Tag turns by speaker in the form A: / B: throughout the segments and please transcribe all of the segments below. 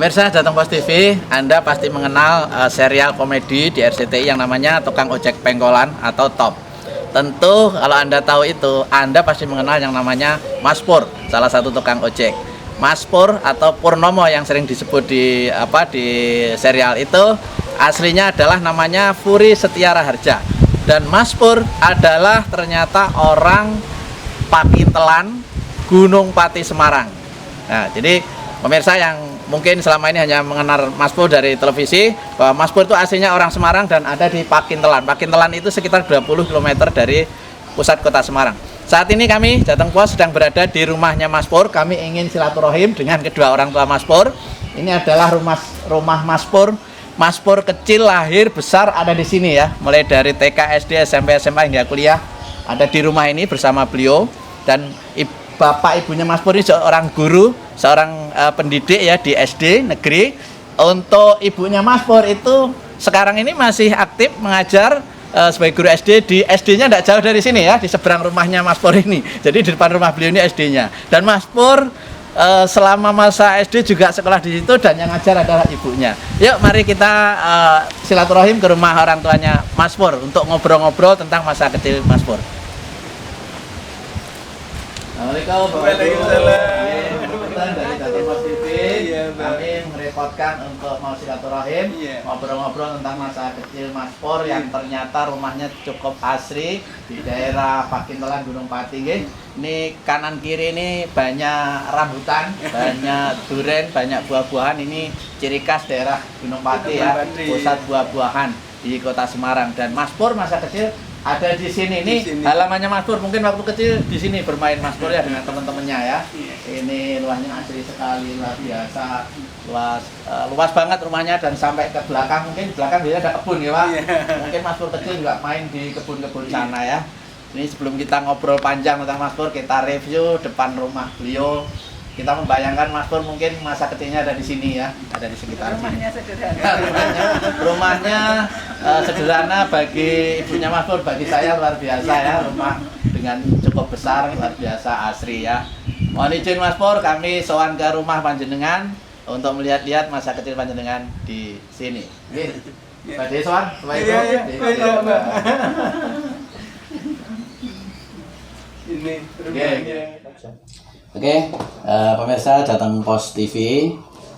A: Pemirsa Jateng Pos TV, Anda pasti mengenal serial komedi di RCTI yang namanya Tukang Ojek Pengkolan atau Top. Tentu kalau Anda tahu itu, Anda pasti mengenal yang namanya Mas Pur, salah satu tukang ojek. Mas Pur atau Purnomo yang sering disebut di serial itu aslinya adalah namanya Furi Setiara Harja. Dan Mas Pur adalah ternyata orang Pakintelan, Gunung Pati, Semarang. Nah, jadi pemirsa yang mungkin selama ini hanya mengenal Mas Pur dari televisi, bahwa Mas Pur itu aslinya orang Semarang dan ada di Pakintelan. Pakintelan itu sekitar 20 km dari pusat kota Semarang. Saat ini kami Jateng Pos sedang berada di rumahnya Mas Pur. Kami ingin silaturahim dengan kedua orang tua Mas Pur. Ini adalah rumah Mas Pur. Mas Pur kecil, lahir, besar ada di sini ya. Mulai dari TK, SD, SMP, SMA hingga kuliah ada di rumah ini bersama beliau. Dan bapak ibunya Mas Pur ini seorang guru, seorang pendidik ya di SD negeri. Untuk ibunya Mas Pur itu sekarang ini masih aktif mengajar sebagai guru SD di SD-nya tidak jauh dari sini ya, di seberang rumahnya Mas Pur ini. Jadi di depan rumah beliau ini SD-nya. Dan Mas Pur selama masa SD juga sekolah di situ dan yang ngajar adalah ibunya. Yuk mari kita silaturahim ke rumah orang tuanya Mas Pur untuk ngobrol-ngobrol tentang masa kecil Mas Pur. Assalamualaikum. Waalaikumsalam. Dari Jateng Pos TV, kami merepotkan untuk mau silaturahim, ngobrol-ngobrol tentang masa kecil Mas Pur yang ternyata rumahnya cukup asri di daerah Pakintelan, Gunung Pati. Ini kanan kiri ini banyak rambutan, banyak duren, banyak buah-buahan. Ini ciri khas daerah Gunung Pati ya, pusat buah-buahan di kota Semarang. Dan Mas Pur masa kecil ada di sini. Ini halamannya Mas Pur. Mungkin waktu kecil di sini bermain Mas Pur ya dengan teman-temannya ya. Ini luasnya asri sekali, luar biasa, luas banget rumahnya dan sampai ke belakang. Mungkin di belakang dia ada kebun ya Pak. Mungkin Mas Pur kecil juga main di kebun-kebun sana ya. Ini sebelum kita ngobrol panjang tentang Mas Pur, kita review depan rumah beliau. Kita membayangkan Mas Pur mungkin masa kecilnya ada di sini ya, ada di sekitar
B: rumahnya
A: sini.
B: sederhana.
A: Rumahnya sederhana bagi ibunya Mas Pur, bagi saya luar biasa ya, rumah dengan cukup besar, luar biasa, asri ya. Mohon izin Mas Pur, kami sowan ke rumah panjenengan untuk melihat-lihat masa kecil panjenengan di sini. Badhe sowan,
B: Ini rumahnya.
A: Oke, pemirsa Jateng Pos TV,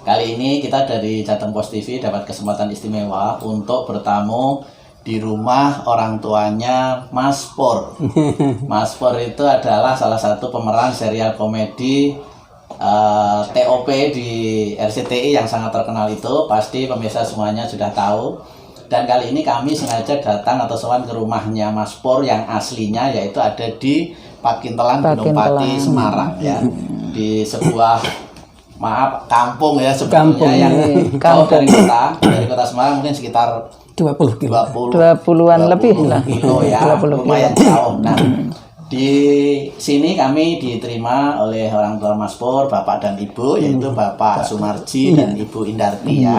A: kali ini kita dari Jateng Pos TV dapat kesempatan istimewa untuk bertamu di rumah orang tuanya Mas Pur. Mas Pur itu adalah salah satu pemeran serial komedi TOP di RCTI yang sangat terkenal itu, pasti pemirsa semuanya sudah tahu. Dan kali ini kami sengaja datang atau sowan ke rumahnya Mas Pur yang aslinya yaitu ada di Pakintelan, Gunung Pati, Semarang ya. Di sebuah kampung ya sebenarnya yang jauh dari kota Semarang, mungkin sekitar
C: 20-an lebih lah.
A: Kilo ya, lumayan jauh. Nah, di sini kami diterima oleh orang tua Mas Pur, Bapak dan Ibu, yaitu Bapak Sumarji dan Ibu Indarti ya.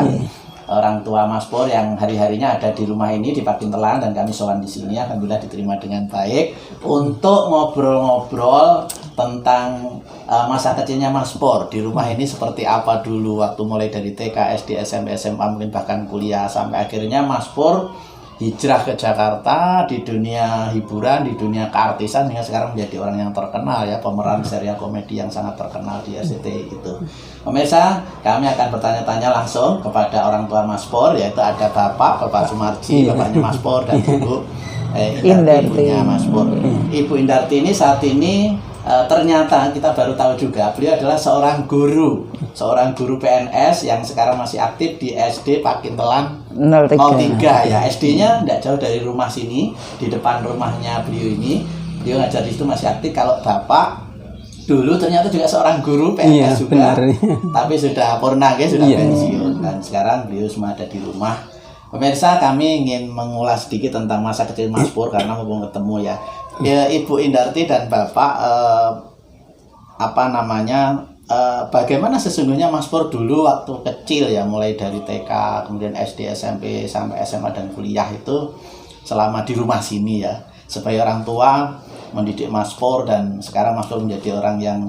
A: Orang tua Mas Pur yang hari-harinya ada di rumah ini di Pakintelan, dan kami sowan di sini alhamdulillah diterima dengan baik untuk ngobrol-ngobrol tentang masa kecilnya Mas Pur di rumah ini seperti apa dulu waktu mulai dari TK, SD, SMP, SMA, mungkin bahkan kuliah sampai akhirnya Mas Pur hijrah ke Jakarta di dunia hiburan, di dunia keartisan hingga sekarang menjadi orang yang terkenal ya, pemeran serial komedi yang sangat terkenal di RCTI itu. Pemirsa, kami akan bertanya-tanya langsung kepada orang tua Mas Pur, yaitu ada Bapak Sumarji, bapaknya Mas Pur, dan Ibu Indarti, ibunya Mas Pur. Ibu Indarti ini saat ini ternyata kita baru tahu juga beliau adalah seorang guru PNS yang sekarang masih aktif di SD Pakintelan 03 ya. SD-nya tidak jauh dari rumah sini, di depan rumahnya beliau ini. Beliau ngajar di situ masih aktif. Kalau Bapak dulu ternyata juga seorang guru PNS juga, benar. Tapi sudah purna ya, sudah pensiun, dan sekarang beliau semua ada di rumah. Pemirsa, kami ingin mengulas sedikit tentang masa kecil Mas Pur karena mumpung ketemu ya. Ibu Indarti dan Bapak bagaimana sesungguhnya Mas Pur dulu waktu kecil ya, mulai dari TK, kemudian SD, SMP, sampai SMA dan kuliah itu selama di rumah sini ya, sebagai orang tua mendidik Mas Pur dan sekarang Mas Pur menjadi orang yang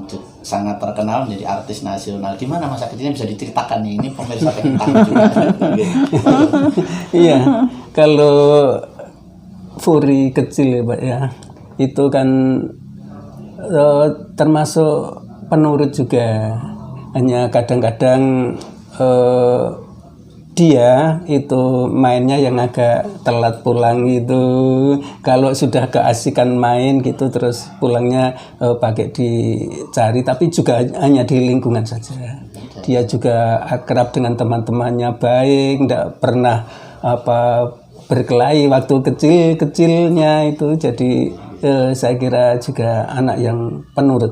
A: sangat terkenal, menjadi artis nasional. Gimana masa kecilnya bisa diceritakan nih? Ini pemirsa pengen tahu juga.
C: Iya, kalau Furi kecil ya Pak ya, itu kan termasuk penurut juga. Hanya kadang-kadang dia itu mainnya yang agak telat pulang gitu. Kalau sudah keasikan main gitu terus pulangnya pakai dicari, tapi juga hanya di lingkungan saja. Dia juga akrab dengan teman-temannya, baik, tidak pernah berkelahi waktu kecil-kecilnya itu. Jadi saya kira juga anak yang penurut.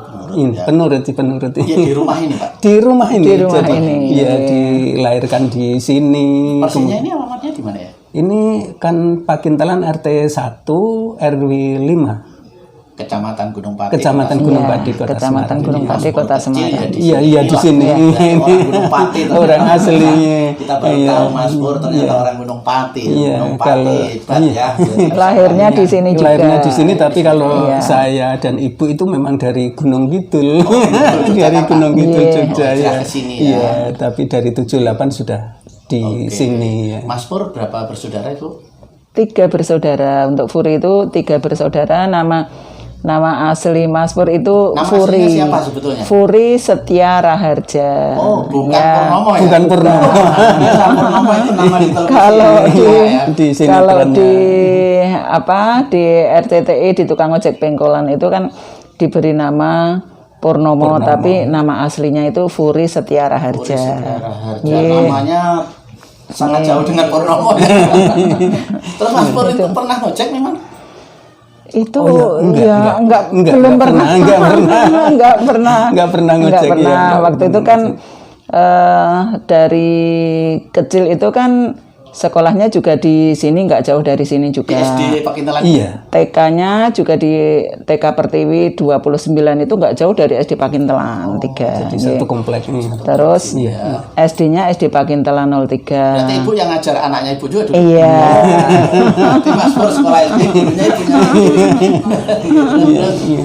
C: Penurut.
A: Iya, di rumah ini Pak.
C: Di rumah ini.
D: Jadi,
C: iya, dilahirkan di sini.
A: Persisnya ini alamatnya di mana ya?
C: Ini kan Pakintalan RT 1 RW 5.
A: Kecamatan Gunung Pati.
C: Kecamatan Gunung Pati, Kota
D: Kecamatan
C: Semarang.
D: Gunung Pati, Kota Semarang.
C: Iya di sini.
A: Orang Gunung Pati.
C: Orang aslinya.
A: Kita baru tahu Mas Pur ternyata orang Gunung Pati.
C: Iya,
A: Gunung Pati.
C: kalau
A: Hebat ya.
D: Lahirnya di sini juga.
C: Lahirnya di sini, tapi kalau saya dan ibu itu memang dari Gunung Kidul. Dari Gunung Kidul Jogja ya.
A: Kesini ya.
C: Iya, tapi dari 78 sudah di sini ya.
A: Mas Pur berapa bersaudara itu?
D: 3 bersaudara. Untuk Furi itu 3 bersaudara. Nama asli Mas Pur itu
A: Nama
D: Furi.
A: aslinya siapa sebetulnya?
D: Furi Setia Raharja.
A: Oh, bukan
D: Ya.
A: Purnomo ya?
C: Bukan Purnomo.
A: Biasa Purnomo itu nama di televisi.
D: Kalau di
C: Di sini
D: kalau
C: perannya.
D: di RCTI di tukang ojek pengkolan itu kan diberi nama Purnomo, tapi nama aslinya itu Furi Setia Raharja.
A: Raharja. Namanya sangat jauh dengan Purnomo. Terus Mas Pur itu pernah ngojek memang?
D: Itu
C: enggak
D: belum pernah
C: Enggak pernah ngojek.
D: pernah.
C: Ya,
D: Waktu itu kan dari kecil itu kan sekolahnya juga di sini, nggak jauh dari sini
A: Di
D: juga.
A: SD Pakintalan.
C: Iya.
D: TK-nya juga di TK Pertiwi 29 itu nggak jauh dari SD Pakintelan 3.
C: Di satu komplek ini.
D: Terus SD-nya SD Pakintelan 03.
A: Berarti ibu yang ngajar anaknya ibu juga dulu.
D: Iya.
A: Berarti Mas Pur sekolah SD gurunya ibunya.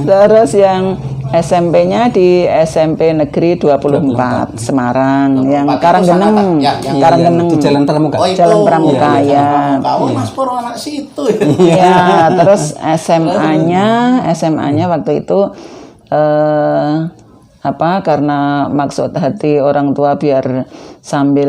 D: Terus yang SMP-nya di SMP Negeri 24 Semarang, yang
A: 24 itu
D: Karanggeneng,
A: Sanata. Ya, yang
D: Karanggeneng.
C: Di Jalan Pramuka.
A: Oh, itu.
D: Jalan Pramuka, ya.
A: Kamu Mas Pur anak situ.
D: Ya, terus SMA-nya waktu itu karena maksud hati orang tua biar sambil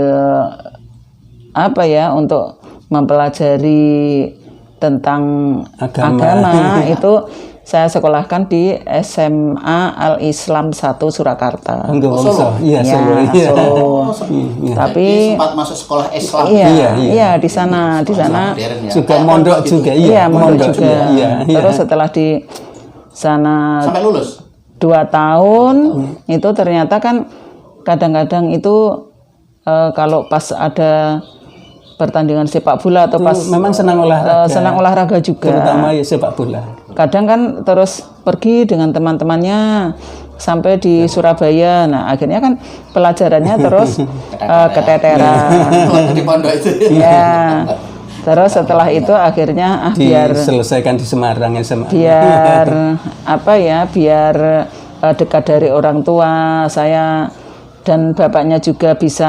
D: untuk mempelajari tentang agama itu saya sekolahkan di SMA Al Islam 1 Surakarta.
A: Solo.
C: Iya,
D: Ya,
C: Solo. Iya.
D: Solo. Tapi
A: Jadi sempat masuk sekolah Islam.
D: iya di sana
A: Modern ya.
C: Juga mondok juga,
D: iya mondok juga.
C: Iya.
D: Terus setelah di sana
A: Sampai lulus.
D: 2 tahun itu ternyata kan kadang-kadang itu kalau pas ada pertandingan sepak bola atau pas
C: Memang senang olahraga.
D: senang olahraga juga.
C: Terutama ya sepak bola.
D: Kadang kan terus pergi dengan teman-temannya sampai di Surabaya. Nah, akhirnya kan pelajarannya terus keteteran.
A: Waktu di pondok itu.
D: Ya. Terus setelah itu akhirnya biar
C: Diselesaikan di Semarang ya SMA.
D: biar biar dekat dari orang tua saya dan bapaknya juga bisa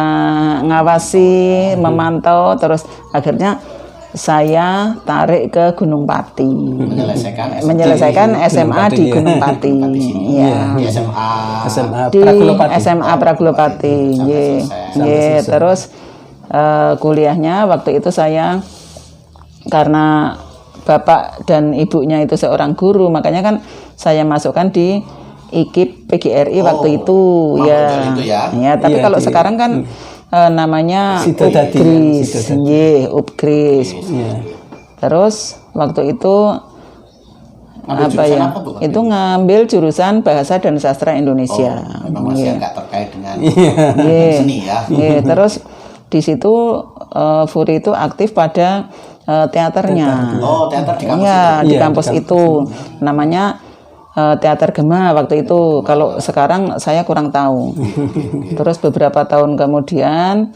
D: ngawasi, memantau, terus akhirnya saya tarik ke Gunung Pati menyelesaikan SMA di Gunung Pati. Ya.
A: Di SMA.
D: Di
C: Pragulopati.
D: SMA Pragulopati. Terus kuliahnya waktu itu saya karena bapak dan ibunya itu seorang guru, makanya kan saya masukkan di IKIP PGRI waktu itu ya. Ya, tapi kalau sekarang kan namanya UPGRIS. Terus waktu itu itu ngambil jurusan Bahasa dan Sastra Indonesia.
A: Memang masih agak terkait dengan
D: seni ya. Terus di situ Furi itu aktif pada teaternya.
A: Oh, teater di kampus
D: itu. Di kampus itu. Namanya Teater Gema waktu itu. Kalau sekarang saya kurang tahu. Terus beberapa tahun kemudian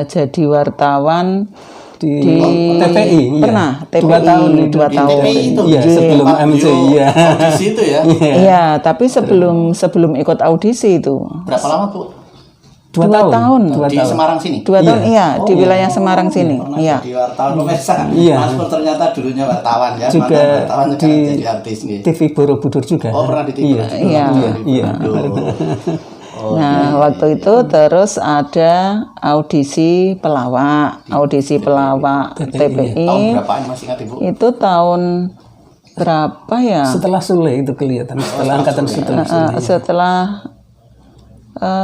D: jadi wartawan
C: di
D: Di-
C: TPI. iya.
D: pernah,
C: 2
D: TPI,
C: tahun itu
D: 2
C: di
D: tahun.
A: TPI itu
C: Iya, sebelum
A: tempat
C: MC,
A: beliau
C: iya.
A: audisi itu ya.
D: Iya, tapi sebelum ikut audisi itu
A: Berapa lama Bu?
C: 2
D: 2
C: tahun.
D: tahun.
C: 2
A: Di
C: tahun.
A: Semarang sini?
D: 2 tahun iya di
A: Oh,
D: wilayah Semarang sini.
A: Pernah
D: Iya.
A: jadi wartawan pemirsa.
C: Iya.
A: Mas Pur ternyata dulunya wartawan ya.
C: Juga
A: Mantan wartawan
C: di
A: sekarang jadi artis nih.
C: TV Borobudur juga.
A: Oh, pernah di TV
C: Iya.
A: juga.
D: Iya.
C: Iya.
D: Nah, waktu itu terus ada audisi pelawak, TPI.
A: Tahun berapaan masih ingat Ibu?
D: Itu tahun berapa ya?
C: Setelah Sule itu kelihatan, setelah angkatan Sule.
D: Setelah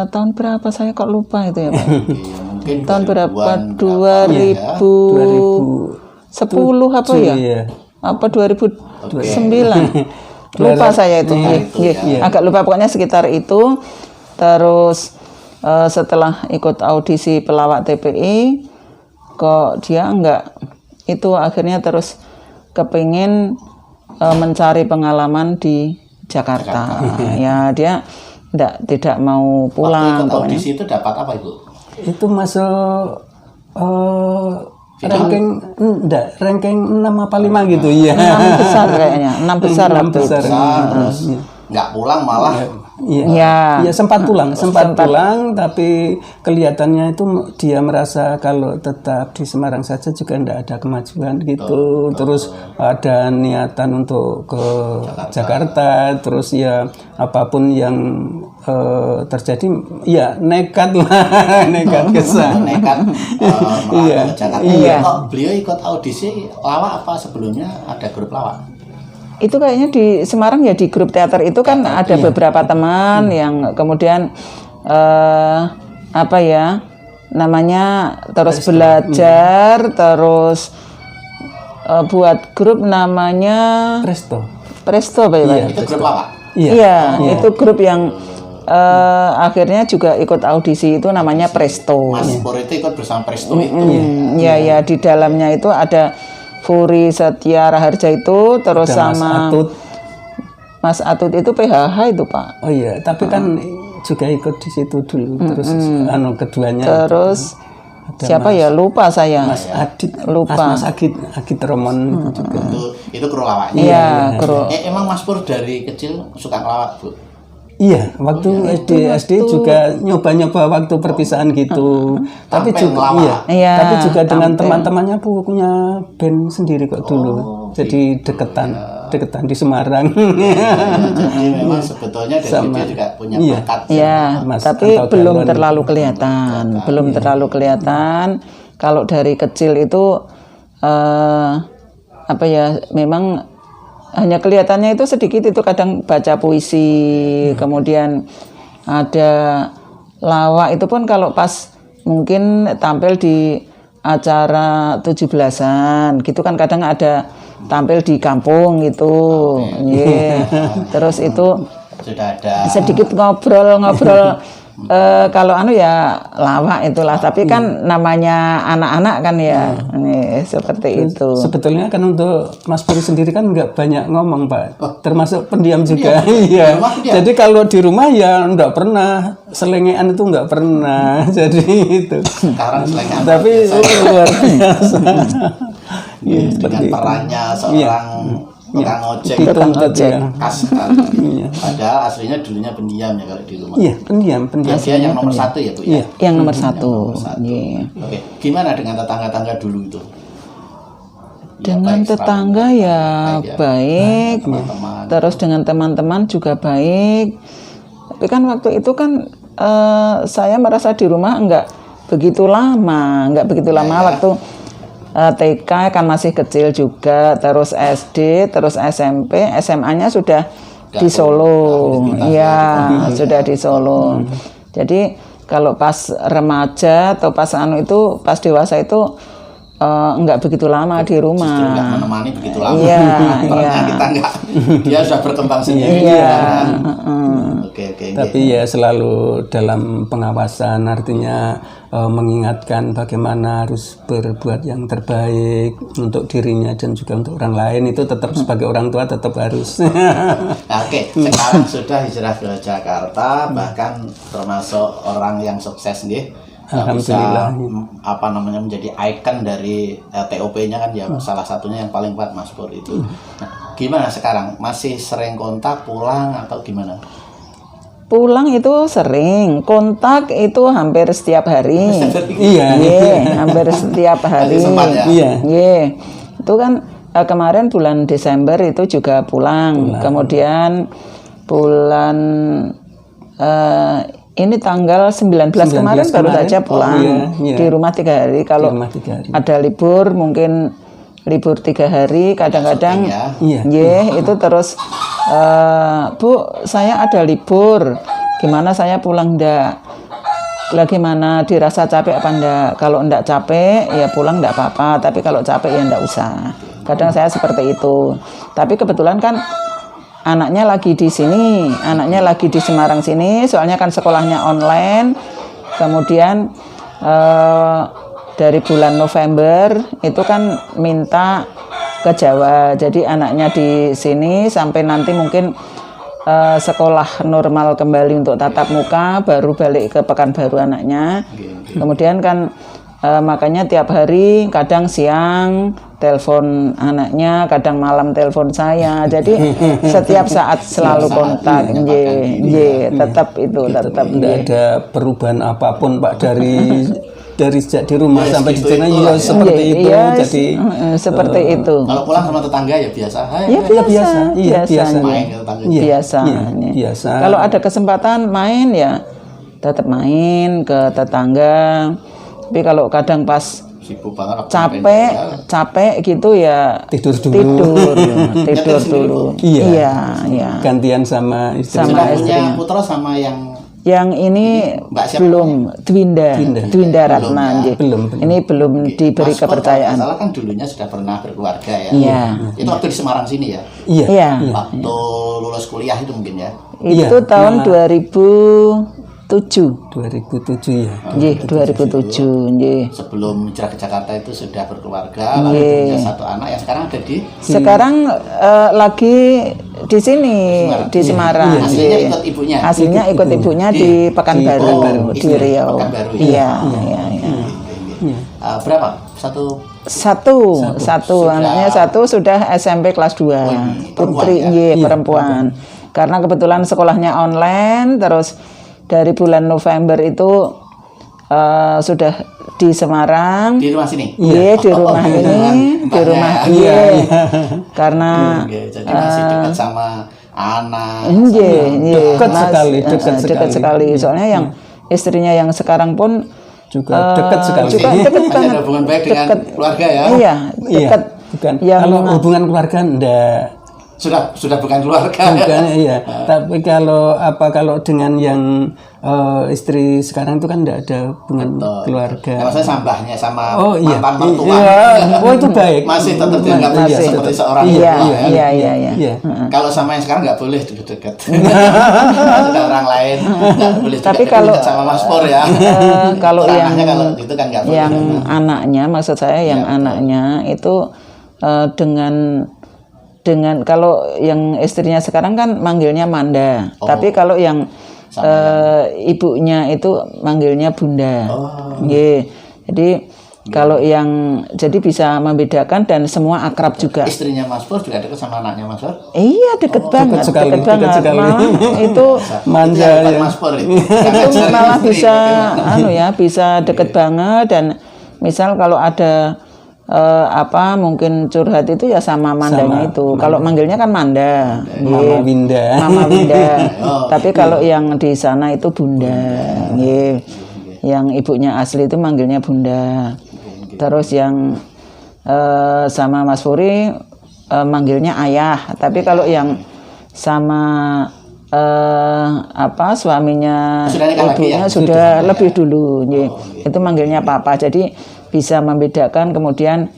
D: tahun berapa saya kok lupa itu ya Pak?
A: Iya, mungkin
D: Tahun berapa?
C: 2000
D: 2010 apa ya?
C: Iya.
D: Apa 2009? Lupa saya itu. Iya, agak lupa pokoknya sekitar itu. Terus setelah ikut audisi pelawak TPI kok dia enggak itu akhirnya terus kepingin mencari pengalaman di Jakarta. Ya dia tidak mau
A: Waktu
D: pulang
A: ikut
D: pokoknya.
A: audisi itu dapat apa Ibu?
C: Itu masuk ranking 6 apa 5 gitu ya.
D: 6 besar kayaknya, 6 besar waktu itu.
C: besar.
A: Terus nggak pulang malah
D: Ya.
C: Ya sempat pulang, tapi kelihatannya itu dia merasa kalau tetap di Semarang saja juga tidak ada kemajuan gitu. Terus ada niatan untuk ke Jakarta, terus ya apapun yang terjadi ya nekat lah, nekat kesana.
A: nekat
C: Iya.
A: ke Jakarta.
D: Iya.
A: Oh, beliau ikut audisi lawak apa sebelumnya ada grup lawak?
D: Itu kayaknya di Semarang ya di grup teater itu kan ada beberapa teman yang kemudian apa ya namanya terus belajar terus buat grup namanya Presto apa ya Pak?
A: Itu grup lawak.
D: Iya, itu grup yang akhirnya juga ikut audisi itu namanya Presto.
A: Mas Pur itu ikut bersama Presto itu.
D: Iya ya di dalamnya itu ada Furi Setia Raharja itu terus
C: Ada Mas
D: sama
C: Atut.
D: Mas Atut itu PHH itu Pak.
C: Oh iya, tapi kan juga ikut di situ dulu. Terus keduanya
D: Terus siapa ya lupa saya.
C: Mas Adit,
D: Lupa.
C: Mas Agit Romon itu juga.
A: Itu kru lawaknya.
D: Iya, kru.
A: Emang Mas Pur dari kecil suka ngelawak Bu?
C: Iya, waktu SD juga nyoba-nyoba waktu perpisahan gitu. Tapi
A: tampil
C: juga
A: ngelawak.
D: Iya,
C: tapi juga dengan
D: tampil.
C: teman-temannya punya band sendiri kok dulu. Jadi deketan di Semarang.
A: Jadi memang sebetulnya dari dia juga punya bakat.
D: Ya,
C: Mas
D: tapi
C: Anto
D: belum
C: Galon.
D: terlalu kelihatan. Kalau dari kecil itu apa ya memang hanya kelihatannya itu sedikit itu kadang baca puisi, kemudian ada lawak itu pun kalau pas mungkin tampil di acara 17-an gitu kan kadang ada tampil di kampung gitu. Iya. Terus itu
A: Sudah ada
D: sedikit ngobrol-ngobrol kalau ya lawak itulah tapi kan namanya anak-anak kan ya nih, seperti itu.
C: Sebetulnya kan untuk Mas Puri sendiri kan nggak banyak ngomong Pak, termasuk pendiam juga. Iya. Jadi kalau di rumah ya nggak pernah selengean itu nggak pernah. Jadi itu.
A: sekarang selengean
C: Tapi luar biasa.
A: dengan perannya seorang tukang ojek
C: Tukang ojek.
A: khas sekali. Padahal aslinya dulunya pendiam ya kalau di rumah.
C: Iya, pendiam.
A: Dia yang nomor satu ya Bu ya.
D: Yang nomor satu. Iya.
A: Oke, gimana dengan tetangga-tetangga dulu itu?
D: Dengan
A: baik,
D: tetangga ya baik,
A: teman-teman.
D: terus dengan teman-teman juga baik. Tapi kan waktu itu kan saya merasa di rumah nggak begitu lama waktu TK kan masih kecil juga, terus SD, terus SMP, SMA-nya sudah di Solo, ya sudah di Solo. Jadi kalau pas remaja atau pas itu pas dewasa itu nggak begitu lama di rumah.
A: Justru nggak menemani begitu lama.
D: Iya,
A: Karena
D: iya.
A: kita nggak, dia sudah berkembang sendiri.
D: Iya.
A: Kan? Oke.
C: Tapi ya selalu dalam pengawasan, artinya mengingatkan bagaimana harus berbuat yang terbaik untuk dirinya dan juga untuk orang lain. Itu tetap sebagai orang tua tetap harus.
A: Nah, oke, sekarang sudah hijrah ke Jakarta, bahkan termasuk orang yang sukses nih.
C: Alhamdulillah.
A: apa namanya menjadi ikon dari TOP-nya kan ya, salah satunya yang paling kuat Mas Pur itu. Nah, gimana sekarang? Masih sering kontak, pulang atau gimana?
D: Pulang itu sering, kontak itu hampir setiap hari.
C: Iya.
D: Hampir setiap hari.
A: sempat ya?
C: Iya.
D: Itu kan kemarin bulan Desember itu juga pulang. Kemudian bulan ini tanggal 19 kemarin baru saja pulang.
C: Iya.
D: Di rumah 3 hari. Kalau
C: Di rumah 3 hari.
D: ada libur mungkin libur 3 hari, kadang-kadang
C: Iya.
D: itu terus Bu, saya ada libur, gimana saya pulang ndak? Lah gimana, dirasa capek apa ndak? Kalau ndak capek ya pulang ndak apa-apa, tapi kalau capek ya ndak usah. Kadang saya seperti itu. Tapi kebetulan kan anaknya lagi di sini, anaknya lagi di Semarang sini, soalnya kan sekolahnya online. Kemudian dari bulan November itu kan minta ke Jawa, jadi anaknya di sini sampai nanti mungkin sekolah normal kembali untuk tatap muka, baru balik ke Pekanbaru anaknya. Kemudian kan makanya tiap hari kadang siang telepon anaknya, kadang malam telepon saya, jadi setiap saat selalu kontak. Tetap
C: Tidak ada perubahan apapun Pak dari sejak di rumah sampai di sana ya seperti itu. Jadi
D: seperti itu.
A: Kalau pulang sama tetangga ya biasa.
D: Ya biasa.
C: biasa.
A: Main ke tetangga.
D: Biasa.
C: Biasa.
D: Kalau ada kesempatan main ya tetap main ke tetangga. Tapi kalau kadang pas
A: Sibuk banget.
D: capek gitu ya
C: tidur dulu.
D: tidur dulu. Iya.
C: Gantian sama istri.
A: Sudah punya putra sama
D: yang ini
A: Mbak siapa
D: belum Dwinda Ratna.
C: Belum.
D: Ini belum diberi
A: Mas Pur,
D: kepercayaan.
A: kalau nggak salah kan dulunya sudah pernah berkeluarga ya.
D: Iya.
A: Itu waktu di Semarang sini ya.
D: Iya.
A: Waktu lulus kuliah itu mungkin ya.
D: Itu tahun 2007.
C: 2007 ya.
D: 2007.
A: Sebelum hijrah ke Jakarta itu sudah berkeluarga, lalu punya 1 anak yang sekarang ada di
D: Sekarang lagi di sini di Semarang.
A: Aslinya ikut ibunya.
D: Aslinya ikut ibunya di Pekanbaru, di Riau.
A: Pekanbaru,
D: Iya.
A: Berapa?
D: Satu anaknya sudah SMP kelas 2. Putri perempuan. Karena kebetulan sekolahnya online, terus dari bulan November itu sudah di Semarang.
A: Di rumah sini.
D: Iya, di rumah ini, di rumah karena
A: jadi masih dekat sama anak.
C: Dekat sekali.
D: Soalnya yang istrinya yang sekarang pun
C: juga dekat sekali.
D: Juga dekat
A: Masih
D: banget.
A: ada hubungan baik dengan keluarga ya.
D: Iya, dekat.
C: Bukan.
D: Yang
C: Kalau hubungan keluarga enggak.
A: Sudah bukan keluarga.
C: Bukan, iya. Tapi kalau dengan yang istri sekarang itu kan enggak ada hubungan keluarga.
A: Ya, maksudnya sambahnya sama
C: iya.
A: mantan mertua.
C: Iya. Oh itu baik.
A: Masih tetap dianggap seperti seorang
D: Iya.
A: Kalau sama yang sekarang nggak boleh deket-deket. Sudah orang lain nggak boleh.
D: Tapi kalau
A: sama Mas Pur ya.
D: Kalau yang
A: kalau itu kan nggak boleh.
D: Yang anaknya, maksud saya yang anaknya itu dengan kalau yang istrinya sekarang kan manggilnya Manda, tapi kalau yang ibunya itu manggilnya Bunda. Jadi kalau yang jadi bisa membedakan dan semua akrab juga.
A: Istrinya Mas Pur juga dekat sama anaknya Mas Pur?
D: Iya, dekat banget.
C: Dekat sekali.
D: Malah itu
C: manja ya.
A: Mas Pur itu.
D: Itu malah bisa deket banget. Dan misal kalau ada mungkin curhat itu ya sama mandanya itu. Kalau manggilnya kan Manda,
C: Mama Winda.
D: Tapi kalau yang di sana itu Bunda, yang ibunya asli itu manggilnya Bunda. Terus yang sama Mas Puri manggilnya ayah. Tapi kalau yang sama suaminya ibunya sudah lebih dulu, itu manggilnya papa. Jadi bisa membedakan, kemudian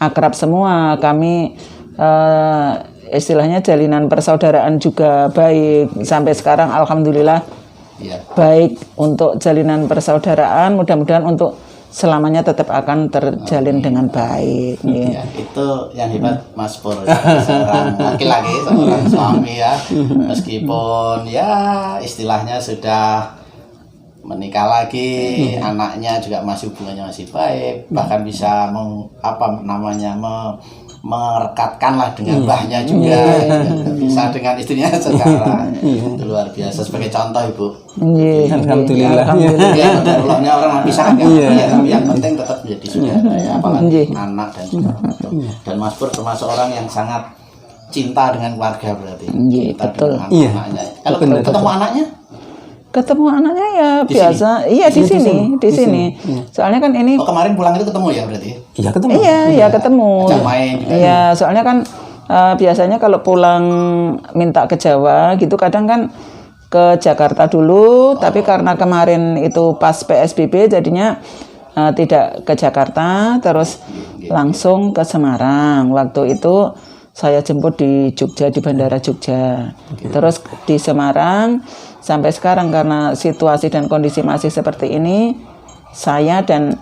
D: akrab semua. Kami istilahnya jalinan persaudaraan juga baik sampai sekarang, alhamdulillah baik untuk jalinan persaudaraan. Mudah-mudahan untuk selamanya tetap akan terjalin dengan baik.
A: Itu yang hebat Mas Pur, seorang laki-laki, seorang suami ya, meskipun ya istilahnya sudah menikah lagi, anaknya juga masih hubungannya masih baik, bahkan bisa merekatkan lah dengan mbahnya juga, bisa dengan istrinya sekarang. Itu luar biasa sebagai contoh Ibu.
C: Alhamdulillah.
A: Allahnya orang pisah kan, tapi yang penting tetap menjadi saudara ya, apalagi anak dan segala macam. Dan Mas Pur termasuk orang yang sangat cinta dengan keluarga berarti. Cinta
D: betul.
A: dengan anaknya. Kalau ketemu anaknya?
D: Ketemu anaknya ya
A: Di
D: biasa. Iya di sini. Soalnya kan ini.
A: Oh kemarin pulang itu ketemu ya berarti?
C: Iya ketemu.
D: Iya ketemu.
A: Ajak main juga.
D: Iya soalnya kan biasanya kalau pulang minta ke Jawa gitu kadang kan ke Jakarta dulu. Tapi karena kemarin itu pas PSBB jadinya tidak ke Jakarta, terus langsung ke Semarang. Waktu itu saya jemput di Jogja, di Bandara Jogja. Terus di Semarang sampai sekarang karena situasi dan kondisi masih seperti ini, saya dan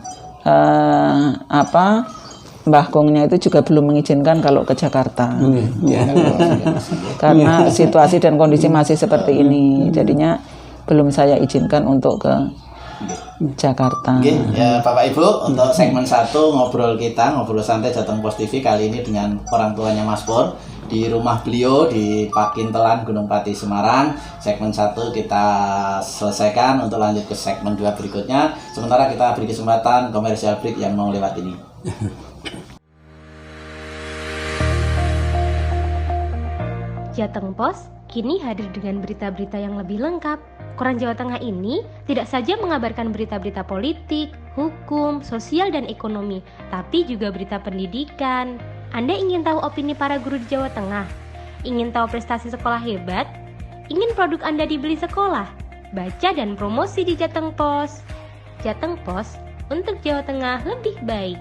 D: Mbah Kongnya itu juga belum mengizinkan kalau ke Jakarta. Karena situasi dan kondisi masih seperti ini, jadinya belum saya izinkan untuk ke Jakarta.
A: Oke, ya Bapak Ibu, untuk segmen 1 ngobrol santai Jateng Pos TV kali ini dengan orang tuanya Mas Pur di rumah beliau di Pakintelan Gunung Pati Semarang. Segmen 1 kita selesaikan untuk lanjut ke segmen 2 berikutnya. Sementara kita beri kesempatan komersial break yang mau lewat ini.
E: Jateng Pos kini hadir dengan berita-berita yang lebih lengkap. Koran Jawa Tengah ini tidak saja mengabarkan berita-berita politik, hukum, sosial, dan ekonomi, tapi juga berita pendidikan. Anda ingin tahu opini para guru di Jawa Tengah? Ingin tahu prestasi sekolah hebat? Ingin produk Anda dibeli sekolah? Baca dan promosi di Jateng Pos. Jateng Pos, untuk Jawa Tengah lebih baik.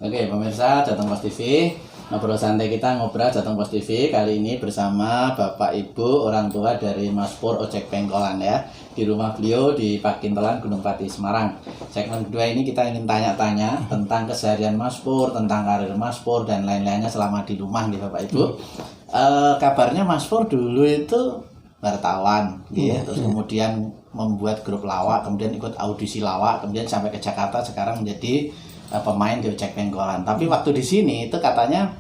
A: Oke pemirsa Jateng Pos TV, ngobrol santai kita ngobrol Jateng Pos TV kali ini bersama Bapak Ibu orang tua dari Mas Pur ojek pengkolan ya, di rumah beliau di Pakintelan Gunung Pati Semarang. Segmen kedua ini kita ingin tanya-tanya tentang keseharian Mas Pur, tentang karir Mas Pur dan lain-lainnya selama di rumah nih Bapak Ibu. Kabarnya Mas Pur dulu itu wartawan gitu, terus kemudian membuat grup lawak, kemudian ikut audisi lawak, kemudian sampai ke Jakarta, sekarang menjadi pemain di ojek pengkolan. Tapi waktu di sini itu katanya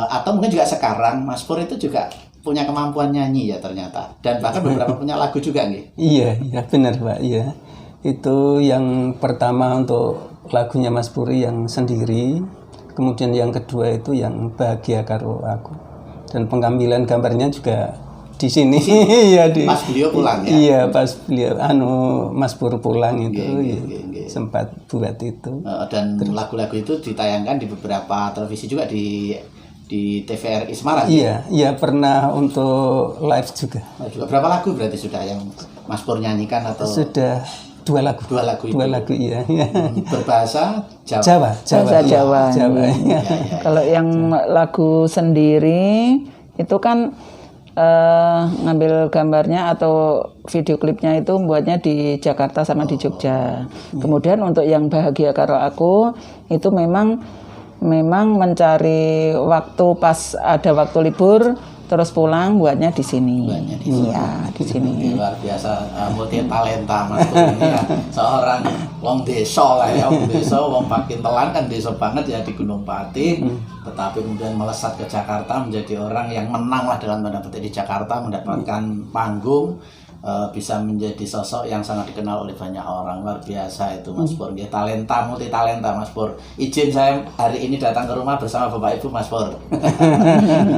A: atau mungkin juga sekarang Mas Pur itu juga punya kemampuan nyanyi ya ternyata, dan bahkan beberapa punya lagu juga nih.
C: Iya benar Pak. Iya itu yang pertama untuk lagunya Mas Puri yang sendiri, kemudian yang kedua itu yang Bahagia Karo Aku, dan pengambilan gambarnya juga di sini. Iya
A: pas beliau pulang ya.
C: Iya pas beliau Mas Pur pulang itu sempat buat itu.
A: Dan lagu-lagu itu ditayangkan di beberapa televisi juga di TVRI Semarang.
C: Iya pernah untuk live juga.
A: Berapa lagu berarti sudah yang Mas Pur nyanyikan atau?
C: Sudah dua lagu iya.
A: Berbahasa
C: Jawa.
D: Bahasa Jawa.
C: Iya.
D: Kalau yang lagu sendiri itu kan ngambil gambarnya atau video klipnya itu membuatnya di Jakarta sama di Jogja. Kemudian untuk yang Bahagia Karo Aku itu memang mencari waktu pas ada waktu libur terus pulang buatnya di sini. Iya, di sini.
A: Luar biasa multi talenta Mas Pur ini ya. Seorang wong desa lah ya, wong desa, wong Pakintelan kan desa banget ya di Gunung Pati. Tetapi kemudian melesat ke Jakarta menjadi orang yang menang lah dalam tanda petik di Jakarta, mendapatkan panggung, bisa menjadi sosok yang sangat dikenal oleh banyak orang. Luar biasa itu Mas Pur, dia talenta, multi talenta Mas Pur. Izin saya hari ini datang ke rumah bersama Bapak Ibu Mas Pur.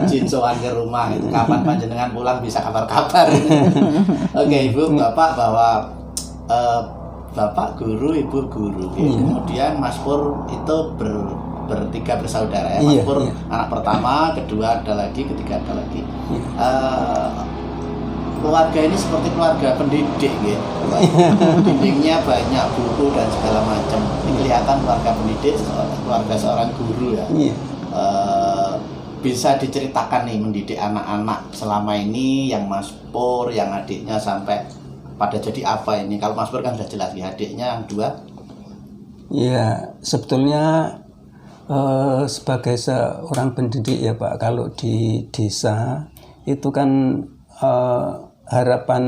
A: Izin sowan ke rumah itu, kapan panjenengan pulang bisa kabar-kabar. Oke Ibu, Bapak bahwa Bapak guru, Ibu guru. Kemudian Mas Pur itu bertiga bersaudara ya. Mas Pur anak pertama, kedua ada lagi, ketiga ada lagi. Keluarga ini seperti keluarga pendidik gitu. Dindingnya banyak buku dan segala macam. Ini kelihatan keluarga pendidik, keluarga seorang guru ya. Bisa diceritakan nih mendidik anak-anak selama ini, yang Mas Pur, yang adiknya sampai pada jadi apa ini? Kalau Mas Pur kan sudah jelas ya, adiknya yang 2.
C: Ya, sebetulnya sebagai seorang pendidik ya Pak, kalau di desa itu kan harapan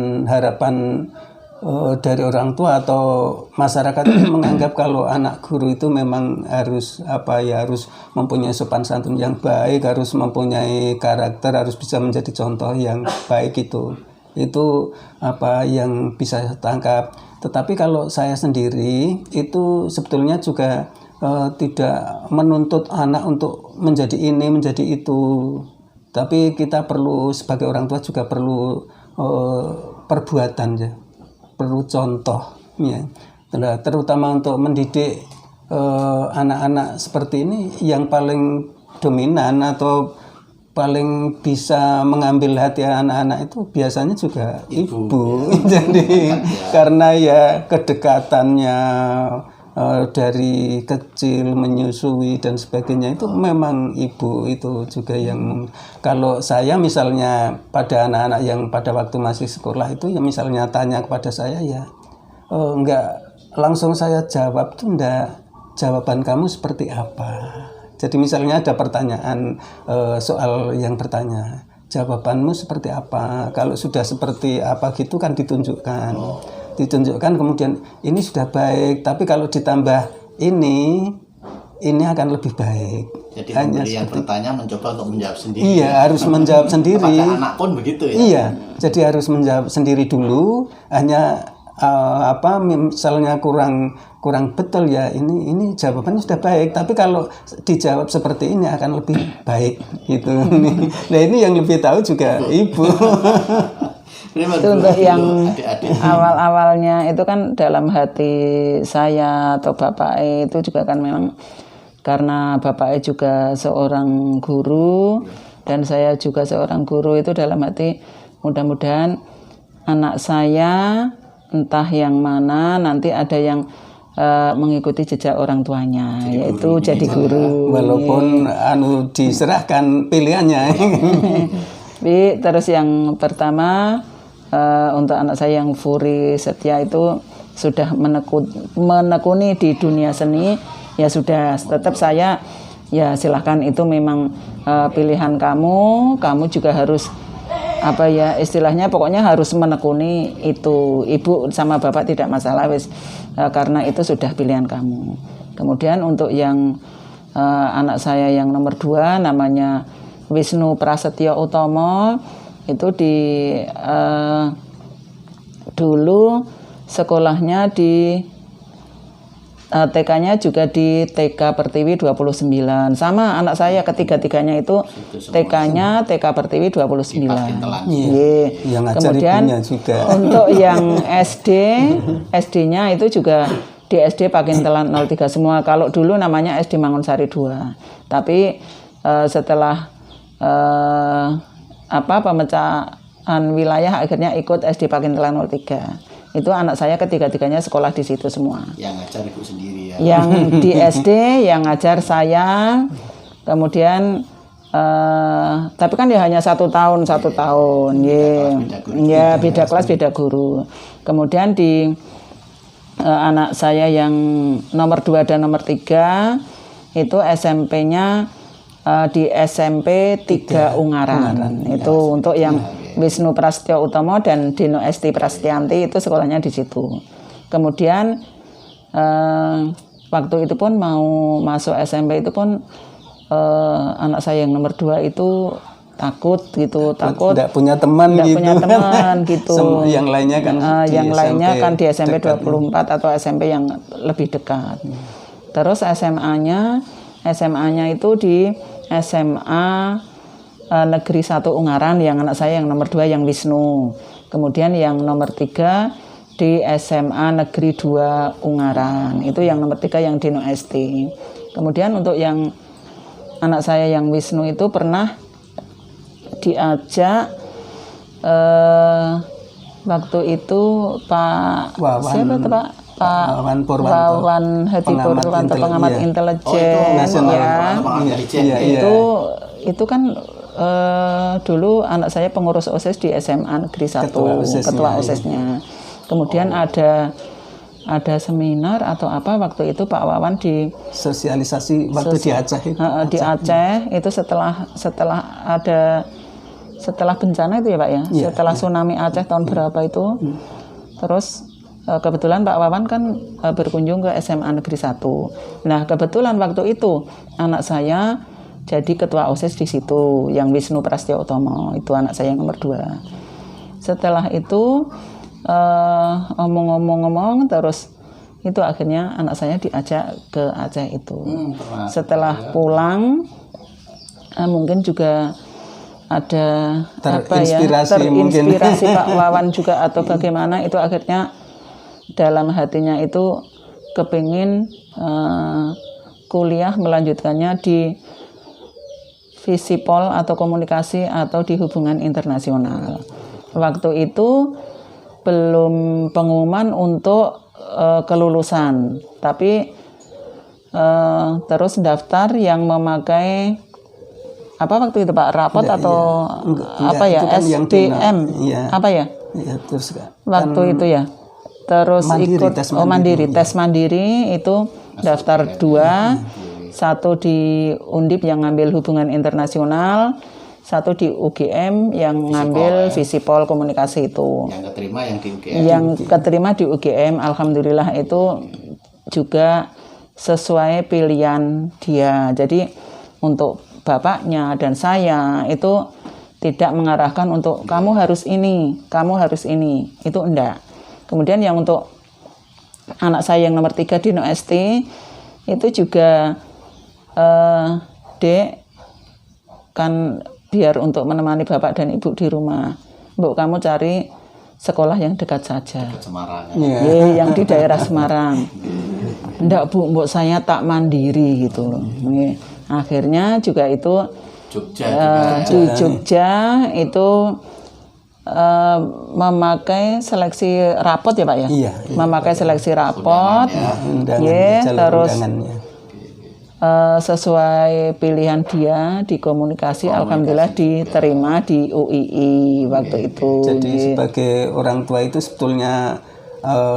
C: dari orang tua atau masyarakat itu menganggap kalau anak guru itu memang harus harus mempunyai sopan santun yang baik, harus mempunyai karakter, harus bisa menjadi contoh yang baik itu yang bisa saya tangkap. Tetapi kalau saya sendiri itu sebetulnya juga tidak menuntut anak untuk menjadi ini menjadi itu, tapi kita perlu sebagai orang tua juga perlu perbuatan ya, perlu contoh ya, terutama untuk mendidik anak-anak seperti ini. Yang paling dominan atau paling bisa mengambil hati anak-anak itu biasanya juga ibu. Jadi karena ya kedekatannya dari kecil menyusui dan sebagainya itu memang ibu itu juga yang, kalau saya misalnya pada anak-anak yang pada waktu masih sekolah itu ya misalnya tanya kepada saya ya enggak langsung saya jawab tuh enggak, jawaban kamu seperti apa. Jadi misalnya ada pertanyaan soal yang bertanya, jawabanmu seperti apa? Kalau sudah seperti apa gitu kan ditunjukkan. Kemudian ini sudah baik, tapi kalau ditambah ini akan lebih baik.
A: Jadi yang bertanya mencoba untuk menjawab sendiri.
C: Iya, harus menjawab sendiri.
A: Apakah anak pun begitu ya?
C: Iya, jadi harus menjawab sendiri dulu. Hanya misalnya kurang betul ya, ini jawabannya sudah baik, tapi kalau dijawab seperti ini akan lebih baik gitu. Nah ini yang lebih tahu juga ibu.
D: Itu untuk yang awal-awalnya itu kan dalam hati saya atau bapak itu juga kan memang karena bapak juga seorang guru dan saya juga seorang guru, itu dalam hati mudah-mudahan anak saya entah yang mana nanti ada yang mengikuti jejak orang tuanya, yaitu jadi guru.
C: Walaupun diserahkan pilihannya.
D: Terus yang pertama untuk anak saya yang Furi Setia itu sudah menekuni di dunia seni, ya sudah, tetap saya ya silahkan, itu memang pilihan kamu juga harus istilahnya pokoknya harus menekuni itu. Ibu sama bapak tidak masalah wis, karena itu sudah pilihan kamu. Kemudian untuk yang anak saya yang nomor 2 namanya Wisnu Prasetyo Utomo, itu dulu sekolahnya di TK-nya juga di TK Pertiwi 29. Sama anak saya ketiga-tiganya itu TK-nya TK Pertiwi 29.
C: Yang
D: kemudian
C: juga.
D: Untuk yang SD-nya itu juga di SD Pakintelan 03 semua. Kalau dulu namanya SD Mangunsari 2. Tapi setelah pemecahan wilayah akhirnya ikut SD Pakintelan 03. Itu anak saya ketiga-tiganya sekolah di situ semua.
A: Yang ngajar ibu sendiri ya.
D: Yang di SD yang ngajar saya. Kemudian tapi kan ya hanya 1 tahun. Beda kelas beda guru. Kemudian di anak saya yang nomor 2 dan nomor 3 itu SMP-nya di SMP 3 Ungaran. Itu untuk yang Wisnu Prasetyo Utomo dan Dino Esti Prasetyanti itu sekolahnya di situ. Kemudian waktu itu pun mau masuk SMP itu pun anak saya yang nomor 2 itu takut.
C: Tidak punya teman
D: gitu.
C: Yang lainnya kan
D: di SMP 24 atau SMP yang lebih dekat. Terus SMA-nya itu di SMA Negeri 1 Ungaran, yang anak saya yang nomor 2 yang Wisnu. Kemudian yang nomor 3 di SMA Negeri 2 Ungaran. Itu yang nomor 3 yang Dino Esti. Kemudian untuk yang anak saya yang Wisnu itu pernah diajak waktu itu Pak Wawan Hadi Purwanto, pengamat intelijen itu kan dulu anak saya pengurus OSIS di SMA Negeri 1, ketua OSIS-nya. Kemudian ada seminar atau apa waktu itu Pak Wawan di
C: Sosialisasi waktu di Aceh itu.
D: di Aceh itu setelah bencana itu ya Pak ya, setelah tsunami Aceh tahun berapa itu. Terus kebetulan Pak Wawan kan berkunjung ke SMA Negeri 1. Nah kebetulan waktu itu anak saya jadi ketua OSIS di situ, yang Wisnu Prastyo Utomo, itu anak saya yang nomor 2. Setelah itu omong-omong terus itu akhirnya anak saya diajak ke Aceh itu. Setelah pulang mungkin juga ada terinspirasi Pak Wawan juga atau bagaimana, itu akhirnya dalam hatinya itu kepingin kuliah melanjutkannya di Visipol atau komunikasi atau di hubungan internasional. Waktu itu belum pengumuman untuk kelulusan, tapi terus daftar yang memakai apa waktu itu Pak, rapot atau apa ya, SBM apa ya,
C: terus
D: waktu itu ya, terus ikut tes mandiri itu daftar 2, satu di Undip yang ngambil hubungan internasional, satu di UGM yang ngambil Visipol komunikasi itu.
A: Yang keterima yang di UGM.
D: Yang keterima di UGM, alhamdulillah itu juga sesuai pilihan dia. Jadi untuk bapaknya dan saya itu tidak mengarahkan untuk kamu harus ini, itu enggak. Kemudian yang untuk anak saya yang nomor 3 di NOST itu juga Dek, kan biar untuk menemani bapak dan ibu di rumah, Mbok kamu cari sekolah yang dekat saja.
A: Semarang.
D: Yang di daerah Semarang. Enggak Bu, Mbok saya tak mandiri gitu loh. Akhirnya juga itu di Jogja itu memakai seleksi rapot ya Pak ya?
C: Iya.
D: Memakai seleksi rapot. Terus sesuai pilihan dia di komunikasi, alhamdulillah diterima di UII waktu itu.
C: Jadi sebagai orang tua itu sebetulnya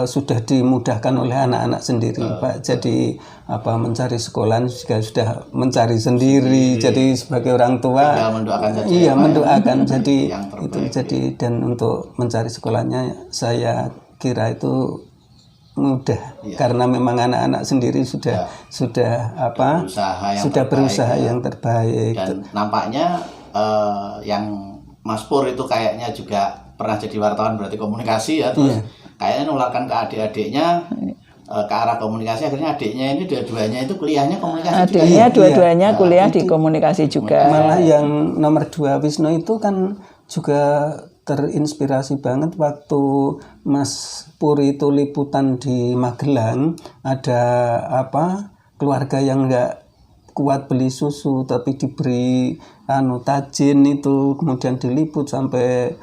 C: sudah dimudahkan oleh anak-anak sendiri Pak. Jadi mencari sekolah juga sudah mencari sendiri. Jadi sebagai orang tua mendoakan jadi itu jadi, dan untuk mencari sekolahnya saya kira itu mudah karena memang anak-anak sendiri sudah berusaha yang terbaik.
A: Dan nampaknya yang Mas Pur itu kayaknya juga pernah jadi wartawan, berarti komunikasi ya, terus kayaknya nularkan ke adik-adiknya ke arah komunikasi. Akhirnya adiknya ini dua-duanya itu kuliahnya komunikasi.
D: Adiknya dua-duanya kuliah di komunikasi juga.
C: Malah yang nomor 2 Wisnu itu kan juga terinspirasi banget waktu Mas Puri itu liputan di Magelang, ada keluarga yang enggak kuat beli susu tapi diberi tajin itu, kemudian diliput sampai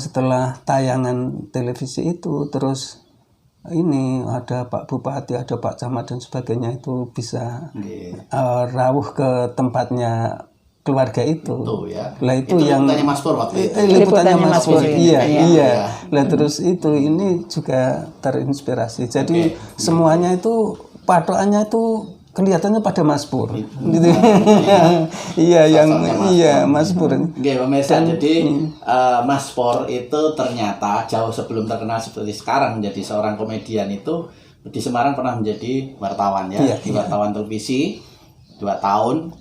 C: setelah tayangan televisi itu, terus ini ada Pak Bupati, ada Pak Camat dan sebagainya itu bisa rawuh ke tempatnya keluarga itu. Lah itu yang
A: liputannya Mas Pur waktu itu.
C: Liputannya Mas Pur. Iya. Lah terus ini juga terinspirasi. Jadi semuanya itu patokannya itu kelihatannya pada Mas Pur. Gitu. Iya, Mas Pur.
A: Nggih, pemirsa. Jadi Mas Pur itu ternyata jauh sebelum terkenal seperti sekarang menjadi seorang komedian itu di Semarang pernah menjadi wartawan wartawan televisi 2 tahun,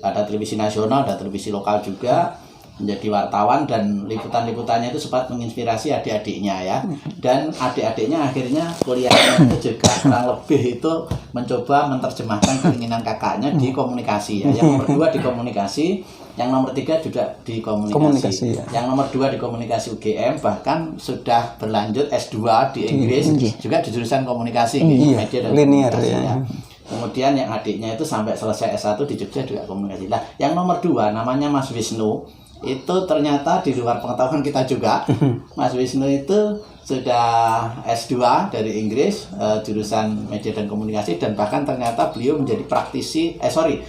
A: ada televisi nasional, ada televisi lokal juga, menjadi wartawan, dan liputan-liputannya itu sempat menginspirasi adik-adiknya ya. Dan adik-adiknya akhirnya kuliahnya itu juga kurang lebih itu mencoba menerjemahkan keinginan kakaknya di komunikasi ya. Yang nomor 2 di komunikasi, yang nomor 3 juga di komunikasi. Yang nomor 2 di komunikasi UGM, bahkan sudah berlanjut S2 di Inggris juga di jurusan komunikasi, media dan
C: linear
A: komunikasi ya. Kemudian yang adiknya itu sampai selesai S1 di Jogja juga komunikasi. Nah, yang nomor 2 namanya Mas Wisnu, itu ternyata di luar pengetahuan kita juga. Mas Wisnu itu sudah S2 dari Inggris, jurusan media dan komunikasi, dan bahkan ternyata beliau menjadi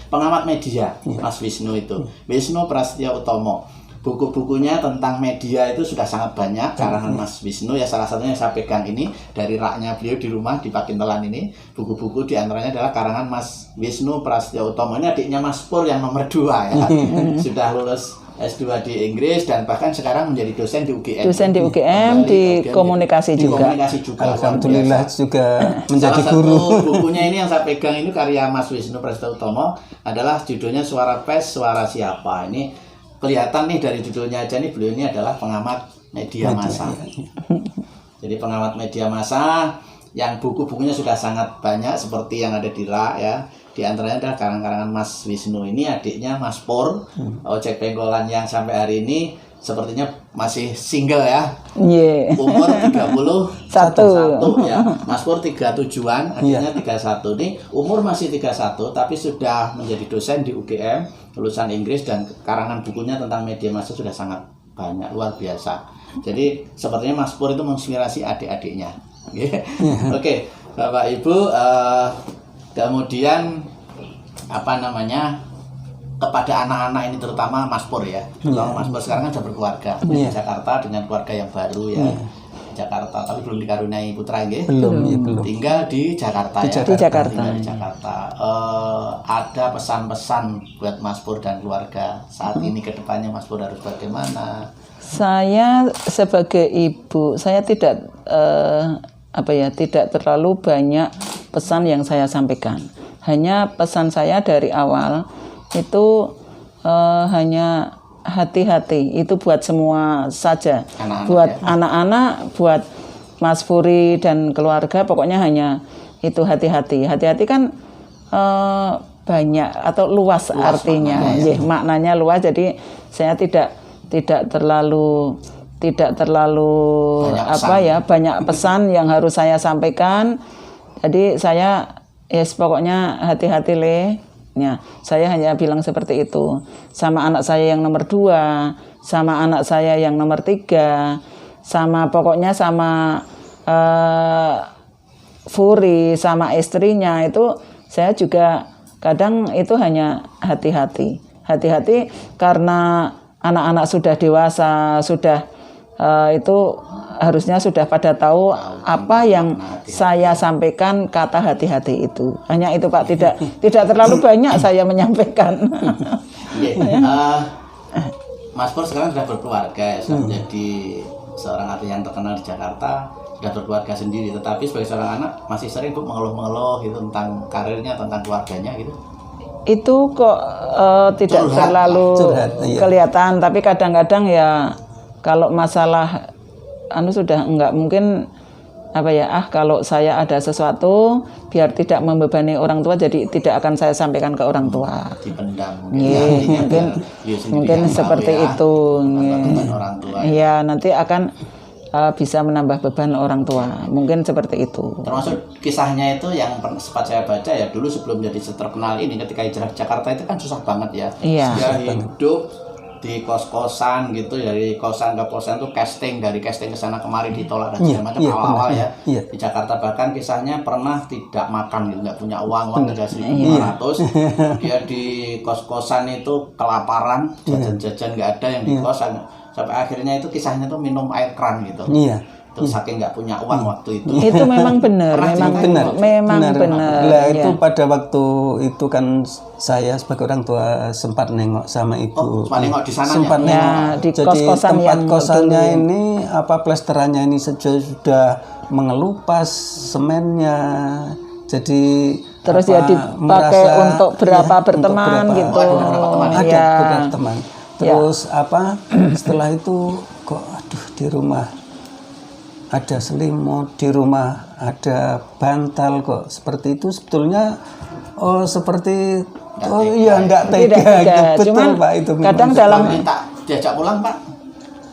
A: pengamat media. Mas Wisnu itu, Wisnu Prastyo Utomo. buku-bukunya tentang media itu sudah sangat banyak karangan Mas Wisnu ya. Salah satunya yang saya pegang ini dari raknya beliau di rumah di Pakintelan ini, buku-buku diantaranya adalah karangan Mas Wisnu Prasetyo Utomo. Ini adiknya Mas Pur yang nomor 2 ya. Sudah lulus S2 di Inggris dan bahkan sekarang menjadi dosen di UGM.
D: Dosen di UGM, di komunikasi
A: di
D: juga.
A: komunikasi juga.
C: Alhamdulillah juga menjadi
A: Salah
C: guru.
A: satu bukunya ini yang saya pegang ini karya Mas Wisnu Prasetyo Utomo adalah judulnya Suara Pers, Suara Siapa. Ini kelihatan nih dari judulnya aja nih, beliau ini adalah pengamat media massa. Jadi pengamat media massa yang buku-bukunya sudah sangat banyak seperti yang ada di rak ya. Di antaranya adalah karangan Mas Wisnu ini, adiknya Mas Pur, ojek pengkolan yang sampai hari ini sepertinya masih single ya.
D: Iya.
A: Umur 31
D: Satu.
A: ya. Mas Pur 37-an, adiknya 31 nih. Umur masih 31 tapi sudah menjadi dosen di UGM, lulusan Inggris, dan karangan bukunya tentang media massa sudah sangat banyak, luar biasa. Jadi sepertinya Mas Pur itu menginspirasi adik-adiknya. Oke, Bapak Ibu, kemudian apa namanya, kepada anak-anak ini terutama Mas Pur ya. Kalau Mas Pur sekarang kan sudah berkeluarga di Jakarta dengan keluarga yang baru ya. Jakarta, tapi belum dikaruniai putra nggih.
C: Belum.
A: Tinggal di Jakarta ya.
D: Di Jakarta.
A: Tinggal di Jakarta. Ada pesan-pesan buat Mas Pur dan keluarga saat ini ke depannya, Mas Pur harus bagaimana?
D: Saya sebagai ibu, saya tidak tidak terlalu banyak pesan yang saya sampaikan. Hanya pesan saya dari awal itu hanya hati-hati, itu buat semua saja,
A: Anak-anak
D: buat
A: ya.
D: anak-anak, buat Mas Puri dan keluarga, pokoknya hanya itu hati-hati. Hati-hati kan banyak atau luas artinya,
A: maknanya, ya.
D: Maknanya luas. Jadi saya tidak terlalu banyak pesan yang harus saya sampaikan. Jadi saya pokoknya hati-hati le. Ya, saya hanya bilang seperti itu sama anak saya yang nomor 2, sama anak saya yang nomor 3, sama pokoknya sama Furi, sama istrinya itu saya juga kadang itu hanya hati-hati karena anak-anak sudah dewasa, sudah itu harusnya sudah pada tahu apa yang saya sampaikan, kata hati-hati itu. Hanya itu Pak, tidak terlalu banyak saya menyampaikan.
A: Mas Pur sekarang sudah berkeluarga ya, sudah menjadi seorang artis yang terkenal di Jakarta, sudah berkeluarga sendiri, tetapi sebagai seorang anak masih sering Bu mengeluh-mengeluh gitu tentang karirnya, tentang keluarganya gitu.
D: Itu kok tidak terlalu kelihatan, tapi kadang-kadang ya kalau masalah sudah enggak mungkin kalau saya ada sesuatu biar tidak membebani orang tua, jadi tidak akan saya sampaikan ke orang tua.
A: Dipendam
D: mungkin seperti itu.
A: Orang tua.
D: Iya, nanti akan bisa menambah beban orang tua, mungkin seperti itu.
A: Termasuk kisahnya itu yang sempat saya baca ya, dulu sebelum jadi terkenal ini, ketika hijrah Jakarta itu kan susah banget ya.
D: Iya.
A: Dia hidup di kos-kosan gitu, dari kosan ke kosan tuh dari casting ke sana kemari ditolak dan segala macam awal-awal ya. Di Jakarta bahkan kisahnya pernah tidak makan gitu, nggak punya uang 3.500. Dia di kos-kosan itu kelaparan, jajan-jajan nggak ada yang di kosan, sampai akhirnya itu kisahnya tuh minum air keran gitu. Terus saking nggak punya uang waktu itu.
D: Itu memang benar, memang benar.
C: Lah itu pada waktu itu kan saya sebagai orang tua sempat nengok sama ibu.
A: Sempat nengok di sana
D: ya? Di
C: Jadi
D: kos-kosan
C: tempat
D: yang
C: kosannya ini plesterannya ini sudah mengelupas semennya. Jadi
D: terus ya dipakai untuk berteman gitu.
C: Ada teman. Terus setelah itu kok di rumah ada selimut, di rumah ada bantal, kok seperti itu sebetulnya enggak tega. Betul
D: Cuman
C: Pak, itu
D: kadang dalam
A: diajak pulang Pak.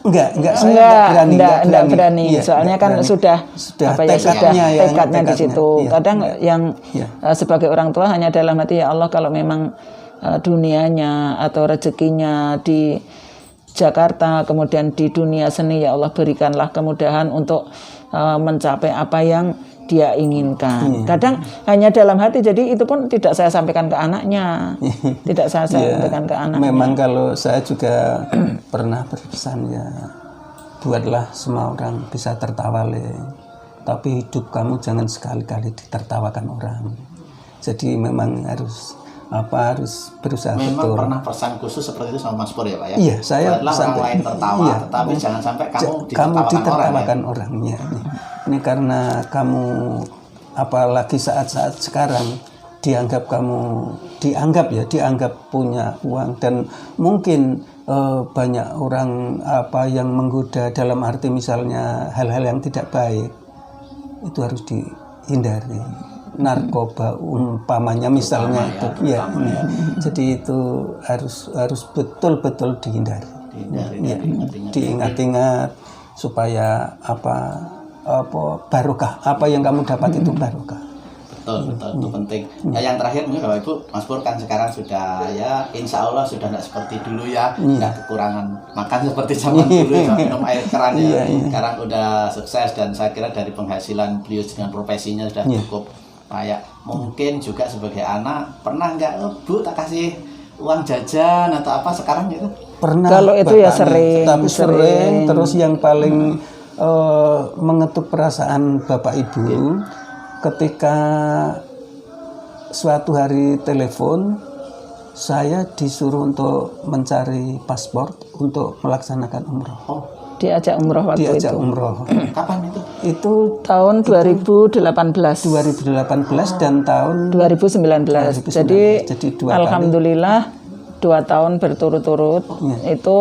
C: Enggak
D: berani. Soalnya kan sudah tekadnya di situ. Kadang yang sebagai orang tua hanya dalam hati, ya Allah, kalau memang dunianya atau rezekinya di Jakarta, kemudian di dunia seni, ya Allah berikanlah kemudahan untuk mencapai apa yang dia inginkan. Kadang hanya dalam hati, jadi itu pun tidak saya sampaikan ke anaknya. Tidak saya sampaikan ke anaknya.
C: Memang kalau saya juga pernah berpesan ya, buatlah semua orang bisa tertawa, Le. Tapi hidup kamu jangan sekali-kali ditertawakan orang. Jadi memang harus berusaha
A: Memang
C: betul.
A: pernah pesan khusus seperti itu sama Mas Pur ya Pak ya?
C: Iya, saya
A: Buatlah orang lain tertawa,
C: iya,
A: tetapi jangan sampai kamu
C: kamu ditertawakan
A: orang
C: orangnya. Ini karena kamu, apalagi saat-saat sekarang dianggap punya uang, dan mungkin banyak orang yang menggoda, dalam arti misalnya hal-hal yang tidak baik, itu harus dihindari. Narkoba umpamanya misalnya itu ya. Jadi itu harus betul-betul dihindari. Diingat-ingat supaya barokah, apa yang kamu dapat itu barokah.
A: Betul, itu penting. Ya, yang terakhir mungkin Bapak Ibu, Mas Pur kan sekarang sudah ya insya Allah sudah tidak seperti dulu ya, tidak kekurangan makan seperti zaman dulu ya, minum air keran ya. Sekarang udah sukses, dan saya kira dari penghasilan beliau dengan profesinya sudah cukup layak. Mungkin juga sebagai anak pernah nggak, Bu tak kasih uang jajan atau apa sekarang gitu?
C: Pernah.
D: Kalau itu ya sering.
C: Tapi sering. Terus yang paling mengetuk perasaan Bapak Ibu, ketika suatu hari telepon, saya disuruh untuk mencari paspor untuk melaksanakan umroh.
D: Diajak umroh waktu
C: Diajak
D: itu.
C: umroh.
A: Kapan itu?
C: Itu
D: Tahun 2018.
C: 2018 dan tahun
D: 2019. Jadi
C: dua
D: alhamdulillah 2 tahun berturut-turut itu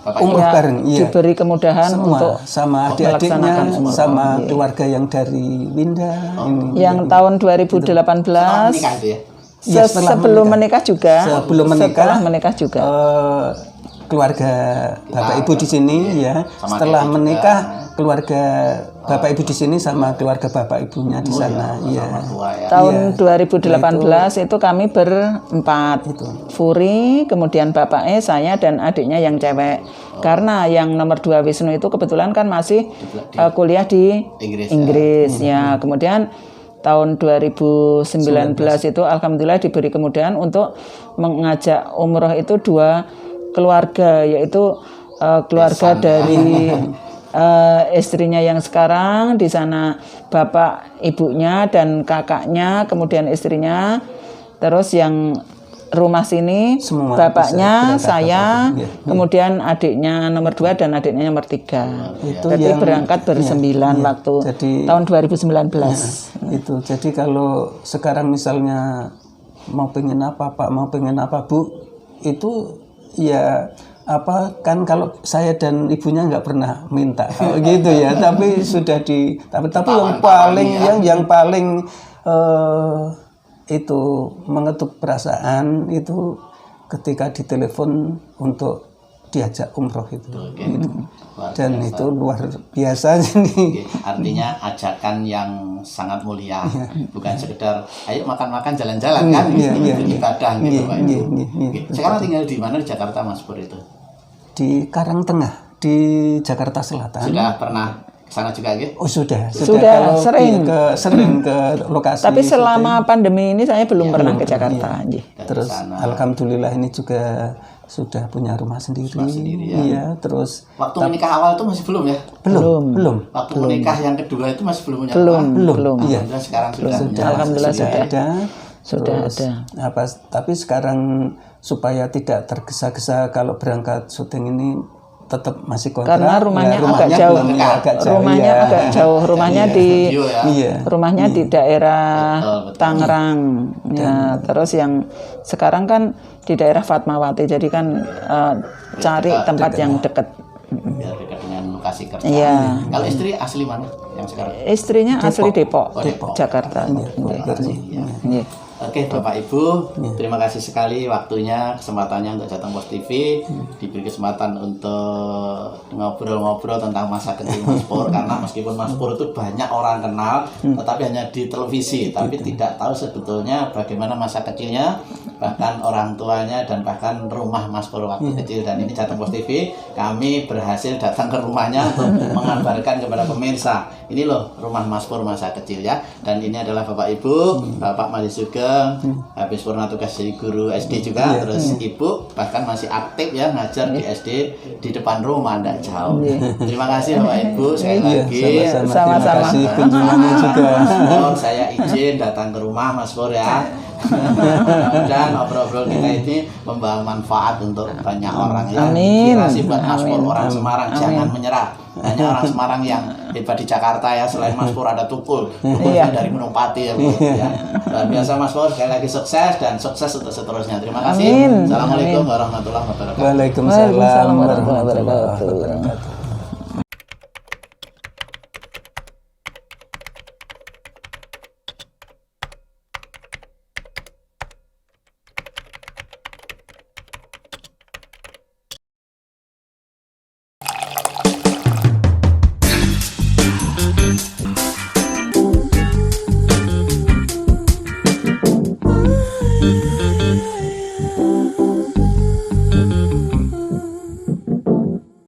C: umroh bareng, iya.
D: diberi kemudahan
C: Semua,
D: untuk
C: sama adik-adiknya,
D: melaksanakan umroh.
C: sama keluarga yang dari Winda.
D: Yang tahun 2018
A: Menikah itu ya?
C: Iya, setelah
D: sebelum menikah juga.
C: Sebelum menikah,
D: setelah menikah juga.
C: Keluarga Bapak Ibu di sini ya. Setelah menikah, keluarga Bapak Ibu di sini sama keluarga Bapak Ibunya di sana. Iya.
D: Tahun 2018 itu kami berempat. Furi, kemudian bapaknya, saya dan adiknya yang cewek. Karena yang nomor 2 Wisnu itu kebetulan kan masih kuliah di Inggris ya. Kemudian tahun 2019 itu alhamdulillah diberi kemudahan untuk mengajak umroh itu 2 keluarga, yaitu keluarga dari istrinya yang sekarang di sana, bapak ibunya dan kakaknya, kemudian istrinya, terus yang rumah sini
C: semua
D: bapaknya, saya,
C: ya.
D: kemudian adiknya nomor 2 dan adiknya nomor 3.
C: Itu
D: Jadi
C: yang
D: berangkat bersembilan waktu tahun 2019.
C: Itu jadi kalau sekarang misalnya mau pengen apa Pak, mau pengen apa Bu, itu ya kan kalau saya dan ibunya nggak pernah minta kalau gitu ya, tapi sudah tapi yang paling itu mengetuk perasaan itu ketika ditelepon untuk diajak umroh itu. Dan itu luar biasa ini.
A: Artinya ajakan yang sangat mulia, bukan sekedar ayo makan-makan jalan-jalan kan, itu ibadah gitu Pak Ibu. Sekarang tinggal di mana di Jakarta Mas Pur itu?
C: Di Karangtengah, di Jakarta Selatan.
A: Sudah pernah kesana juga gitu?
C: Oh sudah
D: Sudah sering
C: ke lokasi.
D: Tapi selama pandemi ini saya belum pernah ke Jakarta.
C: Terus alhamdulillah ini juga sudah punya rumah sendiri. Iya, terus
A: waktu menikah awal itu masih belum ya?
C: Belum.
A: Waktu menikah yang kedua itu masih belum punya
D: rumah?
C: Belum.
A: Iya. Sekarang sudah.
D: Alhamdulillah sudah
C: ada.
D: Ada.
C: Tapi sekarang supaya tidak tergesa-gesa kalau berangkat syuting ini tetap masih kontrak.
D: Karena rumahnya agak jauh. Rumahnya agak jauh. Rumahnya rumahnya di daerah Tangerang. Ya, terus yang sekarang kan di daerah Fatmawati. Jadi kan cari tempat yang dekat.
A: Biar dekat dengan lokasi kerja.
D: Iya.
A: Kalau istri asli mana yang sekarang?
D: Istrinya asli Depok, Jakarta.
A: Iya. Oke Bapak Ibu, terima kasih sekali waktunya, kesempatannya untuk Jateng Pos TV, diberi kesempatan untuk ngobrol-ngobrol tentang masa kecil Mas Pur, karena meskipun Mas Pur itu banyak orang kenal, tetapi hanya di televisi, tapi tidak tahu sebetulnya bagaimana masa kecilnya, bahkan orang tuanya dan bahkan rumah Mas Pur waktu kecil. Dan ini Jateng Pos TV, kami berhasil datang ke rumahnya untuk mengabarkan kepada pemirsa, ini loh rumah Mas Pur masa kecil ya. Dan ini adalah Bapak Ibu, Bapak masih Sugeng, habis purna tugas jadi guru SD juga, terus Ibu bahkan masih aktif ya ngajar di SD di depan rumah, tidak jauh. Terima kasih Bapak Ibu sekali lagi.
C: Sama-sama. Terima kasih kunjungannya juga.
A: Mas, saya izin datang ke rumah Mas Pur ya. Dan obrol-obrol kita ini membawa manfaat untuk banyak orang ya. Inspirasi buat Mas Pur, orang Semarang, jangan menyerah. Banyak orang Semarang yang hebat di Jakarta ya, selain Mas Pur ada Tukul dari Gunung Pati ya, Bu, ya. Luar biasa Mas Pur, sekali lagi sukses dan sukses untuk seterusnya. Terima kasih. Assalamualaikum warahmatullahi wabarakatuh.
C: Waalaikumsalam warahmatullahi wabarakatuh.